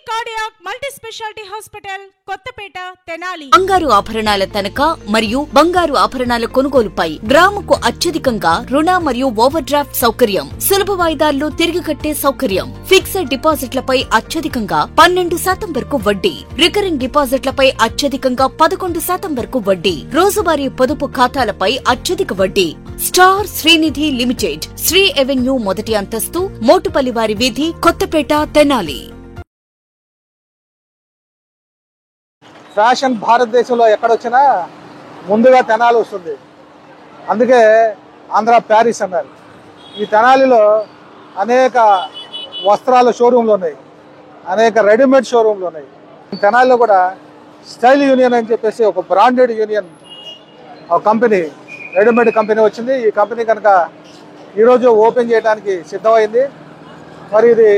Cardiac multi speciality hospital Kothapeta Tenali. బంగారు ఆభరణాల తనఖా మరియు బంగారు ఆభరణాల కొనుగోలుపై గ్రాముకు అత్యధికంగా రుణ మరియు ఓవర్ డ్రాఫ్ట్ సౌకర్యం, సులభ వాయిదాల్లో తిరిగి కట్టే సౌకర్యం, ఫిక్స్డ్ డిపాజిట్లపై అత్యధికంగా 12% వరకు వడ్డీ, రికరింగ్ డిపాజిట్లపై అత్యధికంగా 11% వరకు వడ్డీ, రోజువారీ పొదుపు ఖాతాలపై అత్యధిక వడ్డీ. Star Srinidhi limited, Sri avenue మొదటి అంతస్తు, మోటుపల్లివారి వీధి, కొత్తపేట, తెనాలి. ఫ్యాషన్ భారతదేశంలో ఎక్కడొచ్చినా ముందుగా తెనాలి వస్తుంది. అందుకే ఆంధ్ర ప్యారిస్ అన్నారు. ఈ తెనాలిలో అనేక వస్త్రాల షోరూమ్లు ఉన్నాయి, అనేక రెడీమేడ్ షోరూమ్లు ఉన్నాయి. తెనాలిలో కూడా స్టైల్ యూనియన్ అని చెప్పేసి ఒక బ్రాండెడ్ యూనియన్ ఒక కంపెనీ, రెడీమేడ్ కంపెనీ వచ్చింది. ఈ కంపెనీ కనుక ఈరోజు ఓపెన్ చేయడానికి సిద్ధమైంది. మరి ఇది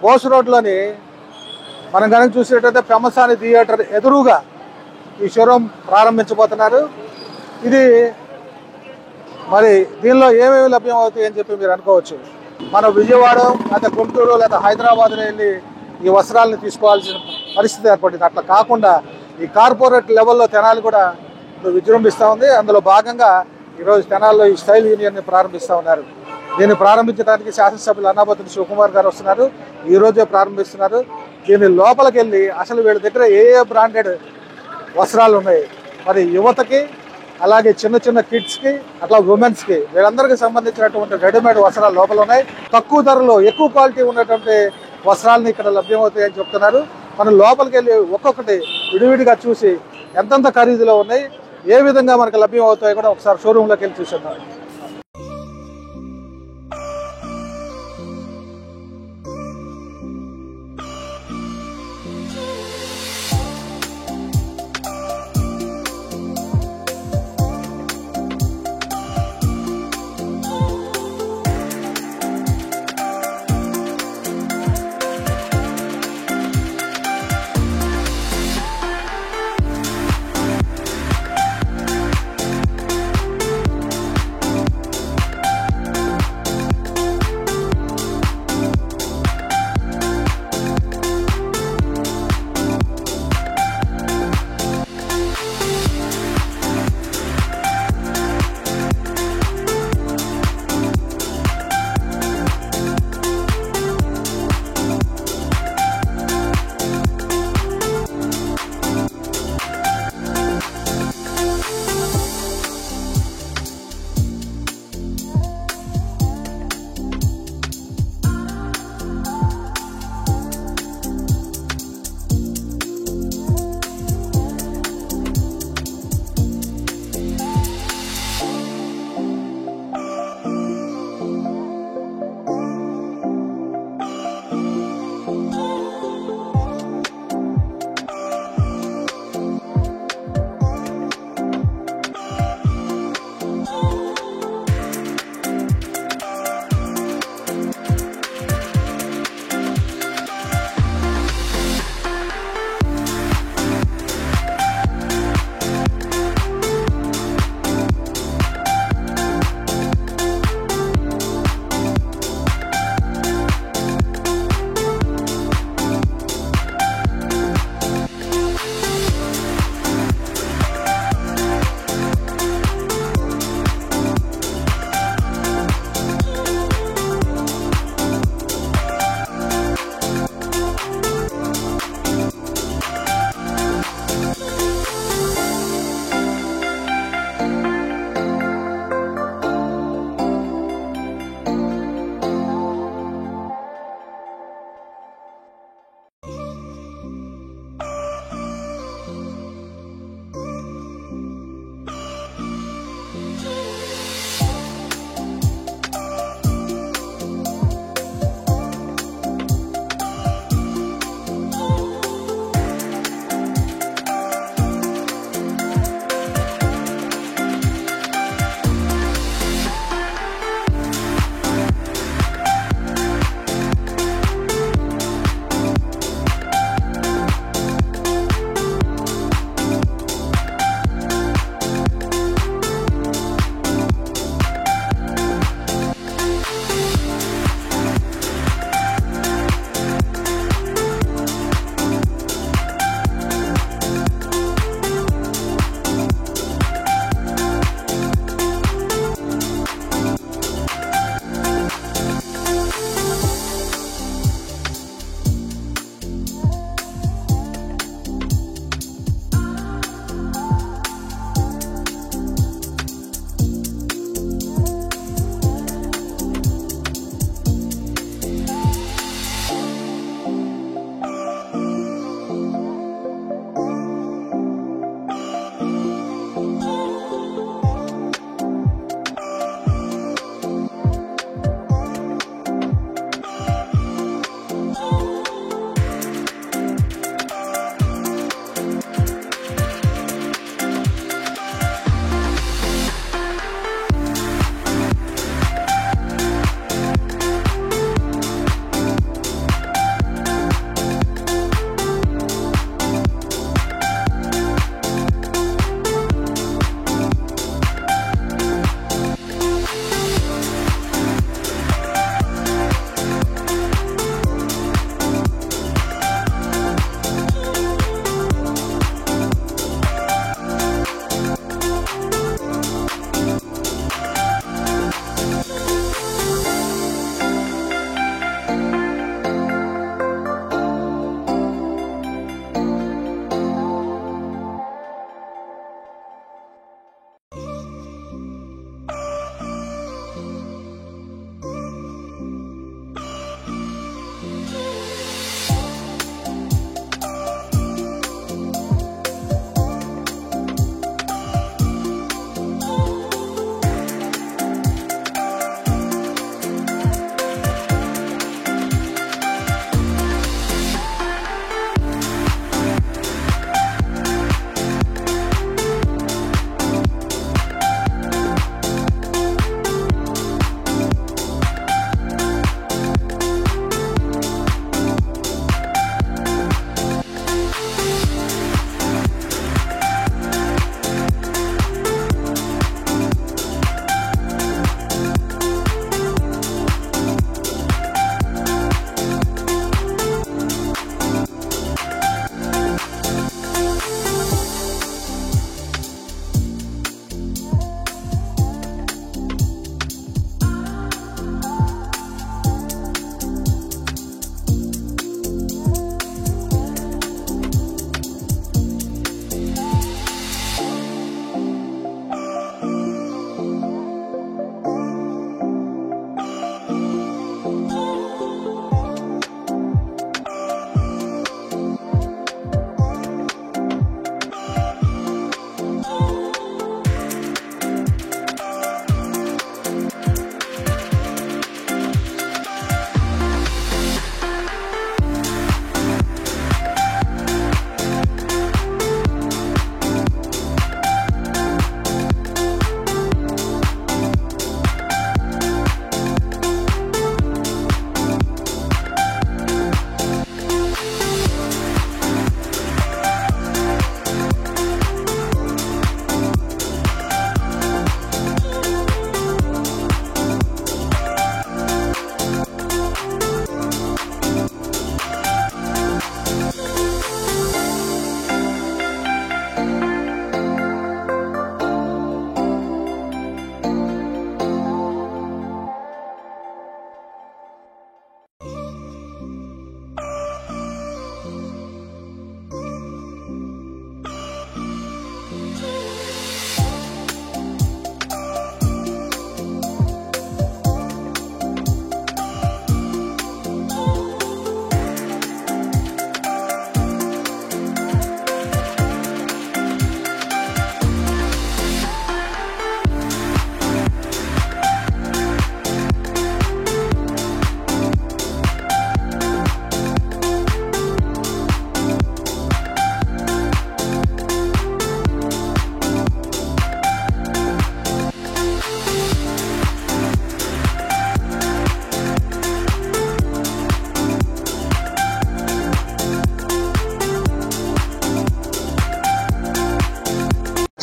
బోస్ రోడ్లోని మనం కనుక చూసేటైతే పెమ్మసాని థియేటర్ ఎదురుగా ఈ షోరూమ్ ప్రారంభించబోతున్నారు. ఇది మరి దీనిలో ఏమేమి లభ్యం అవుతాయి అని చెప్పి మీరు అనుకోవచ్చు. మన విజయవాడ లేదా గుంటూరు లేదా హైదరాబాద్లో వెళ్ళి ఈ వస్త్రాలను తీసుకోవాల్సిన పరిస్థితి ఏర్పడింది. అట్లా కాకుండా ఈ కార్పొరేట్ లెవెల్లో తెనాలి కూడా విజృంభిస్తూ ఉంది. అందులో భాగంగా ఈరోజు తెనాలిలో ఈ స్టైల్ యూనియన్ని ప్రారంభిస్తూ ఉన్నారు. దీన్ని ప్రారంభించడానికి శాసనసభ్యులు అన్నాబత్తుని శివకుమార్ గారు వస్తున్నారు, ఈ రోజే ప్రారంభిస్తున్నారు. దీని లోపలికి వెళ్ళి అసలు వీళ్ళ దగ్గర ఏ బ్రాండెడ్ వస్త్రాలు ఉన్నాయి, మరి యువతకి అలాగే చిన్న చిన్న కిడ్స్కి అట్లా ఉమెన్స్కి వీళ్ళందరికీ సంబంధించినటువంటి రెడీమేడ్ వస్త్రాలు లోపల ఉన్నాయి. తక్కువ ధరలో ఎక్కువ క్వాలిటీ ఉన్నటువంటి వస్త్రాలని ఇక్కడ లభ్యమవుతాయి అని చెప్తున్నారు. మనం లోపలికి వెళ్ళి ఒక్కొక్కటి విడివిడిగా చూసి ఎంతెంత ఖరీదులో ఉన్నాయి, ఏ విధంగా మనకు లభ్యం అవుతాయో కూడా ఒకసారి షోరూంలోకి వెళ్ళి చూసేద్దాం.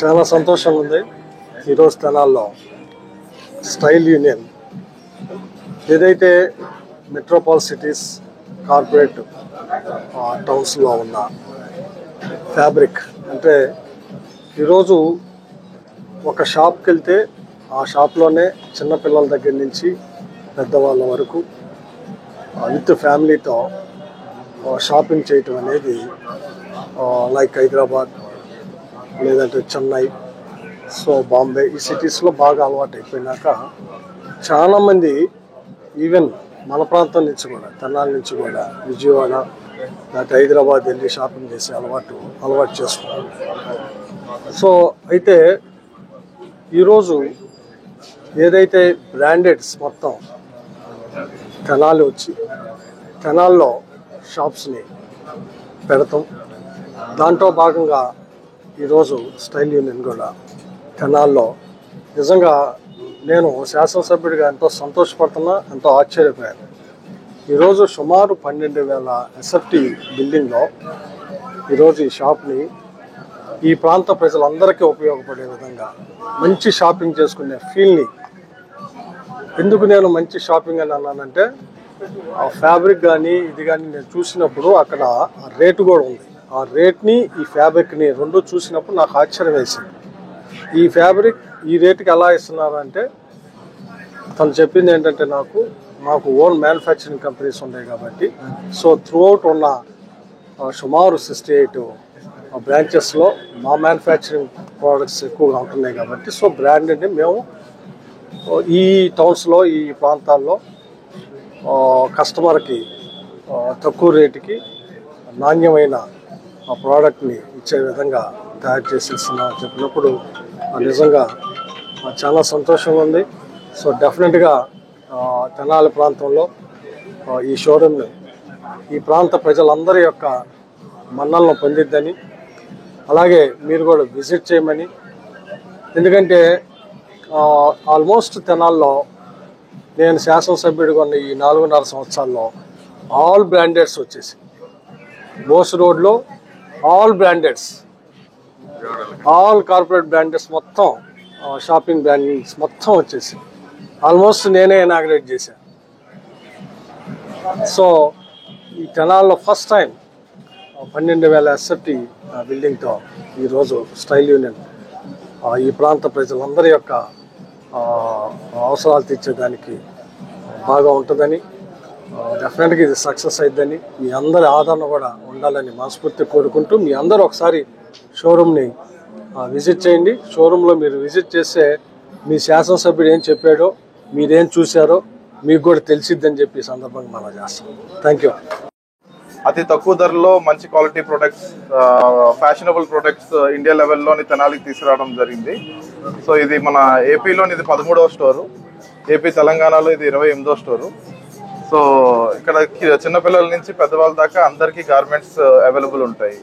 చాలా సంతోషంగా ఉంది. ఈరోజు తెనాల్లో స్టైల్ యూనియన్ ఏదైతే మెట్రోపాల్ సిటీస్ కార్పొరేట్ టౌన్స్లో ఉన్న ఫ్యాబ్రిక్ అంటే ఈరోజు ఒక షాప్కి వెళ్తే ఆ షాప్లోనే చిన్నపిల్లల దగ్గర నుంచి పెద్దవాళ్ళ వరకు విత్ ఫ్యామిలీతో షాపింగ్ చేయటం అనేది లైక్ హైదరాబాద్ లేదంటే చెన్నై, సో బాంబే, ఈ సిటీస్లో బాగా అలవాటు అయిపోయినాక చాలామంది ఈవెన్ మన ప్రాంతం నుంచి కూడా, తెనాలి నుంచి కూడా, విజయవాడ లేకపోతే హైదరాబాద్ వెళ్ళి షాపింగ్ చేసే అలవాటు చేసుకున్నారు. సో అయితే ఈరోజు ఏదైతే బ్రాండెడ్స్ మొత్తం తెనాలి వచ్చి తెనాల్లో షాప్స్ని పెడతాం, దాంట్లో భాగంగా ఈరోజు స్టైల్ యూనియన్ కూడా తెనాల్లో నిజంగా నేను శాసనసభ్యుడిగా ఎంతో సంతోషపడుతున్నా, ఎంతో ఆశ్చర్యపోయాను. ఈరోజు సుమారు 12,000 ఎస్ఎఫ్టీ బిల్డింగ్లో ఈరోజు ఈ షాప్ని ఈ ప్రాంత ప్రజలందరికీ ఉపయోగపడే విధంగా మంచి షాపింగ్ చేసుకునే ఫీల్ని, ఎందుకు నేను మంచి షాపింగ్ అని అన్నానంటే ఆ ఫ్యాబ్రిక్ కానీ ఇది కానీ నేను చూసినప్పుడు అక్కడ రేటు కూడా ఉంది. ఆ రేట్ని ఈ ఫ్యాబ్రిక్ని రెండు చూసినప్పుడు నాకు ఆశ్చర్యం వేసింది. ఈ ఫ్యాబ్రిక్ ఈ రేటుకి ఎలా ఇస్తున్నారు అంటే తను చెప్పింది ఏంటంటే మాకు ఓన్ మ్యానుఫ్యాక్చరింగ్ కంపెనీస్ ఉన్నాయి కాబట్టి, సో త్రూఅవుట్ ఉన్న సుమారు 68 బ్రాంచెస్లో మా మ్యానుఫ్యాక్చరింగ్ ప్రోడక్ట్స్ ఎక్కువగా ఉంటున్నాయి కాబట్టి, సో బ్రాండెడ్ని మేము ఈ టౌన్స్లో ఈ ప్రాంతాల్లో కస్టమర్కి తక్కువ రేటుకి నాణ్యమైన ప్రోడక్ట్ని ఇచ్చే విధంగా తయారు చేసి ఇస్తున్నామని చెప్పినప్పుడు నిజంగా చాలా సంతోషంగా ఉంది. సో డెఫినెట్గా తెనాలి ప్రాంతంలో ఈ షోరూమ్ని ఈ ప్రాంత ప్రజలందరి యొక్క మన్నలను పొందిద్దని, అలాగే మీరు కూడా విజిట్ చేయమని, ఎందుకంటే ఆల్మోస్ట్ తెనాల్లో నేను శాసనసభ్యుడిగా ఉన్న ఈ 4.5 సంవత్సరాల్లో ఆల్ బ్రాండెడ్స్ వచ్చేసి బోస్ రోడ్లో ఆల్ బ్రాండెడ్స్, ఆల్ కార్పొరేట్ బ్రాండెడ్స్ మొత్తం షాపింగ్ బ్రాండ్స్ మొత్తం వచ్చేసి ఆల్మోస్ట్ నేనే ఇనాగ్రేట్ చేశాను. సో ఈ తెనాల్లో ఫస్ట్ టైం 12,000 ఎస్ఎఫ్టీ బిల్డింగ్తో ఈరోజు స్టైల్ యూనియన్ ఈ ప్రాంత ప్రజలందరి యొక్క అవసరాలు తీర్చేదానికి బాగా ఉంటుందని, డెఫినెట్గా ఇది సక్సెస్ అయిద్దని, మీ అందరి ఆదరణ కూడా ఉండాలని మనస్ఫూర్తి కోరుకుంటూ మీ అందరూ ఒకసారి షోరూమ్ని విజిట్ చేయండి. షోరూంలో మీరు విజిట్ చేస్తే మీ శాసనసభ్యుడు ఏం చెప్పాడో, మీరేం చూశారో మీకు కూడా తెలిసిద్దని చెప్పి సందర్భంగా మనం చేస్తాం. Thank you. అతి తక్కువ ధరలో మంచి quality products, fashionable products India లెవెల్లోని తెనాలికి తీసుకురావడం జరిగింది. సో ఇది మన ఏపీలోని ఇది 13వ స్టోరు, ఏపీ తెలంగాణలో ఇది 28వ స్టోరు. సో ఇక్కడ చిన్నపిల్లల నుంచి పెద్దవాళ్ళ దాకా అందరికీ గార్మెంట్స్ అవైలబుల్ ఉంటాయి.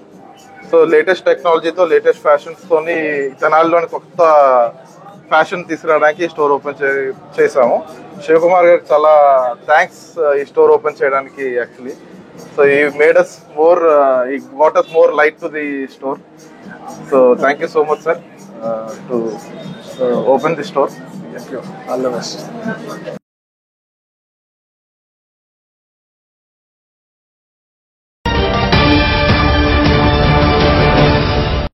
సో లేటెస్ట్ టెక్నాలజీతో, లేటెస్ట్ ఫ్యాషన్స్తోని తెనాలిలోని కొత్త ఫ్యాషన్ తీసుకురావడానికి స్టోర్ ఓపెన్ చేసాము. శివకుమార్ గారికి చాలా థ్యాంక్స్ ఈ స్టోర్ ఓపెన్ చేయడానికి actually. So he made us more, he got us more light to the store. So thank you so much, sir, to open the store. Thank you. All the best.